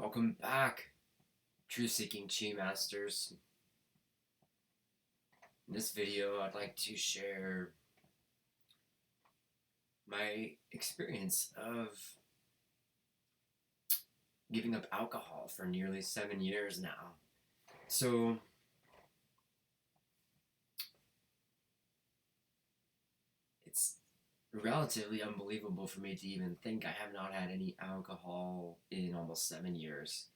Welcome back, truth-seeking chi masters. In this video, I'd like to share my experience of giving up alcohol for nearly 7 years now. So, it's relatively unbelievable for me to even think I have not had any alcohol in almost 7 years.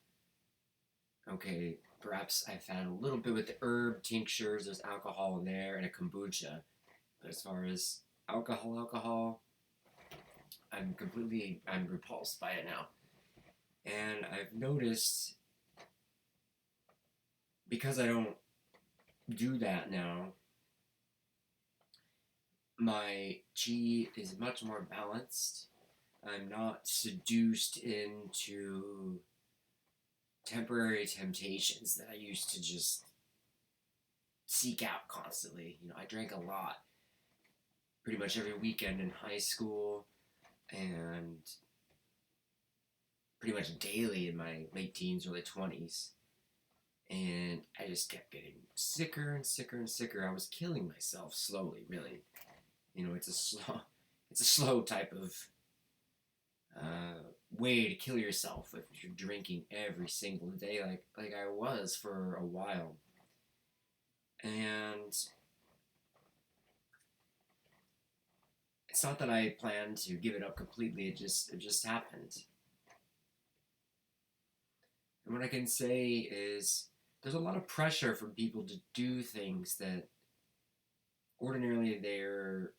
Okay, perhaps I've had a little bit with the herb tinctures, there's alcohol in there, and a kombucha. But as far as alcohol, I'm repulsed by it now. And I've noticed, because I don't do that now, my chi is much more balanced. I'm not seduced into temporary temptations that I used to just seek out constantly. I drank a lot, pretty much every weekend in high school, and pretty much daily in my late teens, early 20s. And I just kept getting sicker and sicker and sicker. I was killing myself slowly, really. It's a slow type of way to kill yourself if you're drinking every single day, like I was for a while. And it's not that I planned to give it up completely. It just happened. And what I can say is there's a lot of pressure from people to do things that ordinarily their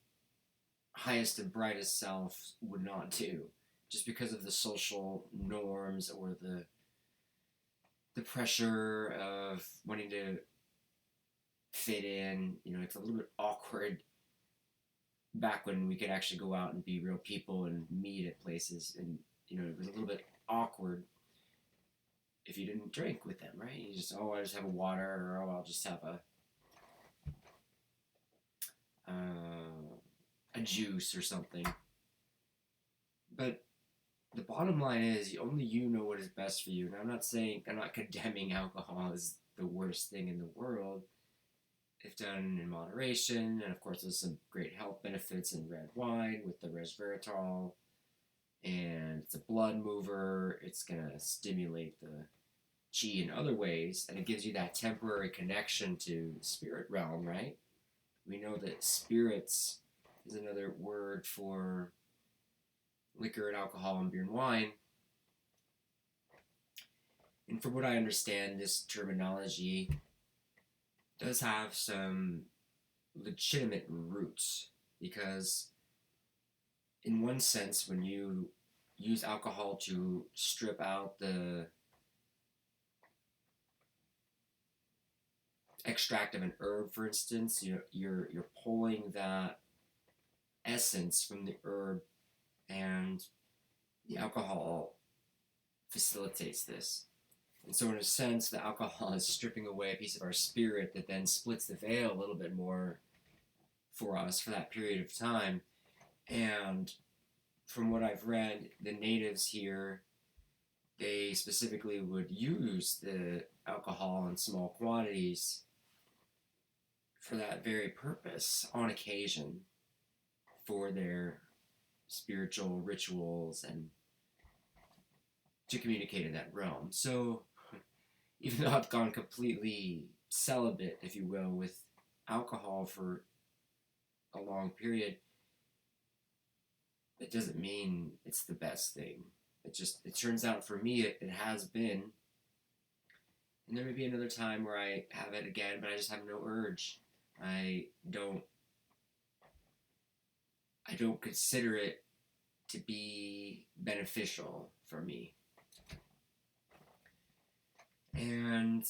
highest and brightest self would not do, just because of the social norms or the pressure of wanting to fit in. It's a little bit awkward back when we could actually go out and be real people and meet at places, and it was a little bit awkward if you didn't drink with them, right? You just, I just have a water, or I'll just have a juice or something. But the bottom line is, only you know what is best for you. And I'm not condemning alcohol as the worst thing in the world if done in moderation. And of course, there's some great health benefits in red wine with the resveratrol, and it's a blood mover. It's gonna stimulate the chi in other ways, and it gives you that temporary connection to the spirit realm, right? We know that spirits is another word for liquor and alcohol and beer and wine. And from what I understand, this terminology does have some legitimate roots, because in one sense, when you use alcohol to strip out the extract of an herb, for instance, you're pulling that essence from the herb, and the alcohol facilitates this. And so in a sense, the alcohol is stripping away a piece of our spirit that then splits the veil a little bit more for us for that period of time. And from what I've read, the natives here, they specifically would use the alcohol in small quantities for that very purpose on occasion, for their spiritual rituals and to communicate in that realm. So even though I've gone completely celibate, if you will, with alcohol for a long period, it doesn't mean it's the best thing. It turns out for me it has been. And there may be another time where I have it again, but I just have no urge. I don't consider it to be beneficial for me. And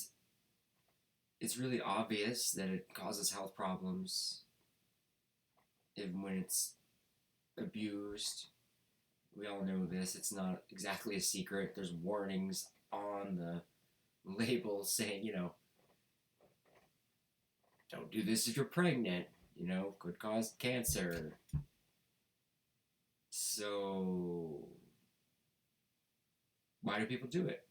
it's really obvious that it causes health problems even when it's abused. We all know this. It's not exactly a secret. There's warnings on the label saying, don't do this if you're pregnant. Could cause cancer. So why do people do it?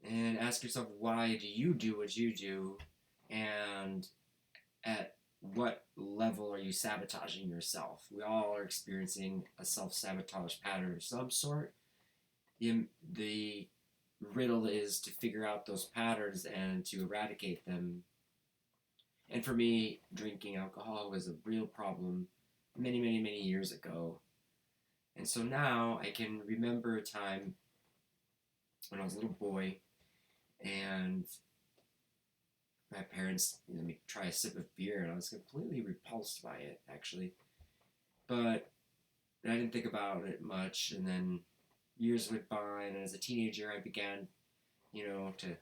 and ask yourself, why do you do what you do, and at what level are you sabotaging yourself? We all are experiencing a self-sabotage pattern of some sort. The riddle is to figure out those patterns and to eradicate them. And for me, drinking alcohol was a real problem many, many, many years ago. And so now I can remember a time when I was a little boy and my parents let me try a sip of beer, and I was completely repulsed by it, actually. But I didn't think about it much, and then years went by, and as a teenager, I began, to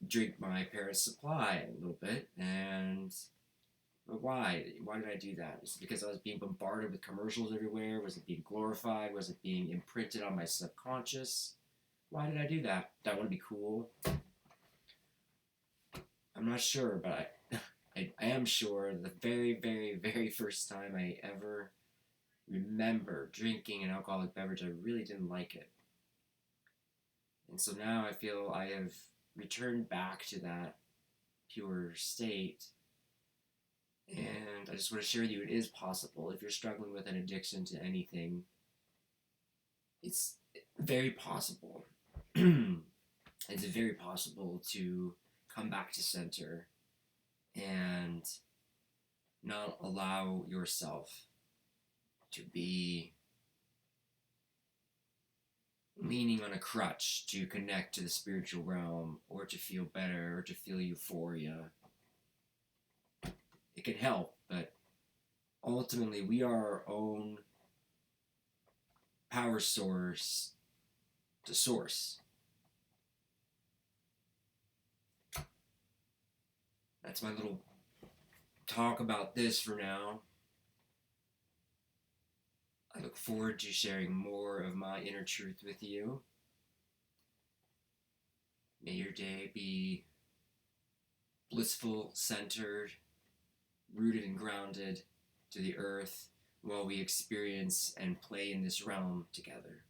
drink my parents' supply a little bit, and but why? Why did I do that? Is it because I was being bombarded with commercials everywhere? Was it being glorified? Was it being imprinted on my subconscious? Why did I do that? Did I want to be cool? I'm not sure, but I am sure the very, very, very first time I ever remember drinking an alcoholic beverage, I really didn't like it. And so now I feel I have returned back to that pure state. And I just want to share with you, it is possible. If you're struggling with an addiction to anything, it's very possible. It's very possible to come back to center and not allow yourself to be leaning on a crutch to connect to the spiritual realm or to feel better or to feel euphoria. It can help, but ultimately we are our own power source to source. That's my little talk about this for now. I look forward to sharing more of my inner truth with you. May your day be blissful, centered, rooted and grounded to the earth while we experience and play in this realm together.